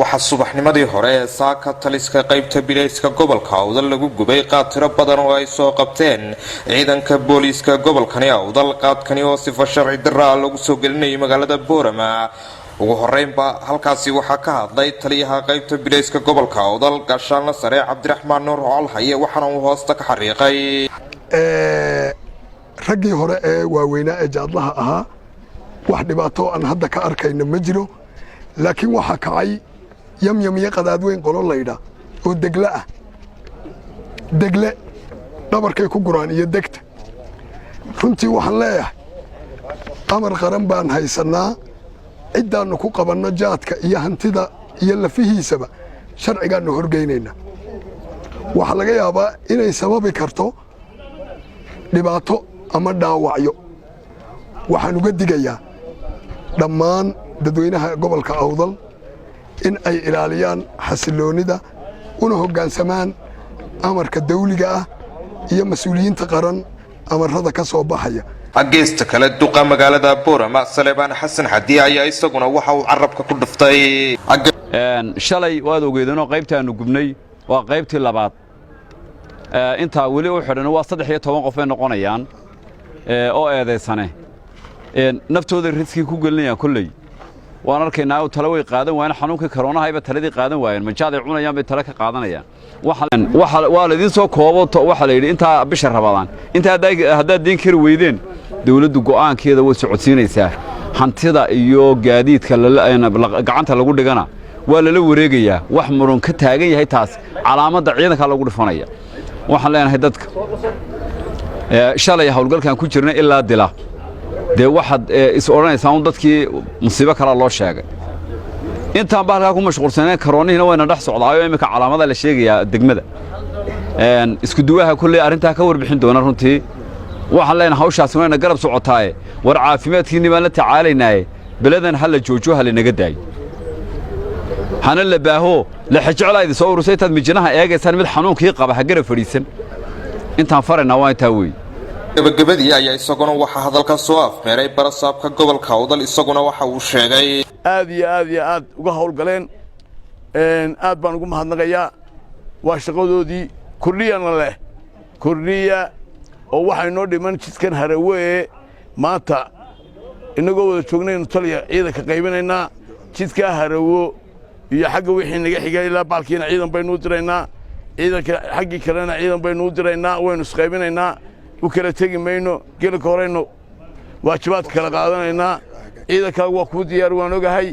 waxa subaxnimadii hore ee saaka taliska qaybta bilayska gobolka Awdal lagu gubay qaad tiro badan oo ay soo qabteen ciidanka booliiska gobolkani Awdal qaadkani oo si sharci darro lagu soo gelinay magaalada Boorama ugu horeynba halkaasi waxa ka hadlay taliyaha qaybta bilayska gobolka Awdal gaashaanle sare Cabdiraxmaan Nuur Alhaye waxana uu hoosta ka xariiqay ragii hore ee waaweynaa ee jaadlaha ahaa wax dhibaato aan hadda ka arkayna ma jiro laakiin waxa kacay yamyamiye qadaadweyn qolo layda oo degle dhabarkay ku guraan iyo degta runtii waxaan leeyahay amar qaran baan haysanaa cidaanu ku qabanno jaadka iyo hantida iyo lafihiisaba sharcigaanu horgeynayna waxa laga yaabaa inay sababi karto dhibaato ama dhaawacyo waxaan uga digayaa dhammaan dadweynaha gobolka Awdal in ay ilaaliyaan xasiloonida una hoggaansamaan amarka dawliga ah iyo mas'uuliyiinta qaran amarada ka soo baxaya ageesta kale duqa magaalada Boorama Salebaan Xasan Xadii ayaa isaguna waxa uu carabka ku dhiftay shalay waad ogeedeen oo qaybtaanu gubnay waa qaybtii labaad inta wali u xidhan waa 13 qof ay noqonayaan oo eedeysane naftooda riski ku gelinayaan kullay waan arkaynaa oo talo way qaadan waayeen xanuunka corona hayba taladii qaadan waayeen majaaday cunayaan bay talo ka qaadanayaan waxa la idin soo koobo waxa la yiri inta bisha Ramadaan inta hadda diin kar weydeen dawladdu go'aankeeda way socodsiinaysaa hantida iyo gaadiidka gacanta lagu dhigana waa la wareegayaa wax muran ka taagan yahay taas calaamada ciidanka lagu dhifanaya waxaan leenahay dadka shalay hawlgalkan ku jirnay ilaa dila de waxad is oranaysaa dadkii musiibo kala loo sheegay intaan baalka ku mashquulsaneen karoonihina wayna dhax socdaayo imika calaamada la sheegaya degmada isku duwaha kullee arinta ka warbixin doona runtii waxaan leenahay hawshaas wayna garab socotaaye war caafimaadkiina baan la tacaalaynaa baladan hal la joojo hal naga daay hana la baaho la xajeclayda soo urusay tad mijnaha eegaysan mid xanuunkii qaba ha garab fadhiisan intaan farana waa inta weey gabagabadii ayaa isaguna waxa hadalka soo afmeeray barasaabka gobolka Awdal isaguna waxa uu sheegay aad iyo aad uga hawlgaleen aad baan ugu mahadnaqayaa waa shaqadoodii kordhiya oo waxay noo dhiman jidkan Harawe maanta inagoo wada joognayno taliya ciidanka qaybinaynaa jidka Harawe iyo xagga wixii naga xigay ilaa baalkiina ciidan baynu u diraynaa ciidanka xaggii kalena ciidan baynu u diraynaa waynu isqaybinaynaa u kala tagi mayno gelka horeyno waajibaadka kala qaadanaynaa ciidanka waa ku diyaar waan ogahay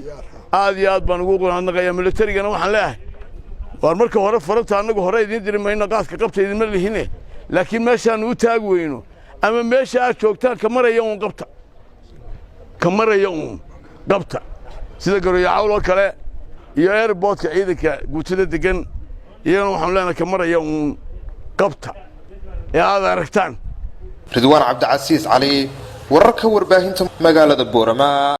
aad iyo aad baan ugu qanaaqayaa militarigana waxaan leeyahay war marka hore faranta anagu hore idin diri mayno qaadka qabta idin ma lihine laakiin meeshaan u taag weyno ama meesha aad joogtaan ka maraya qabta sida garoyo cawlo kale iyo airportka ciidanka guutada degan iyana waxaan leenahay ka maraya qabta ee aad aragtaan Ridwaan Cabdi Casiis Ali wararka warbaahinta magaalada Boorama.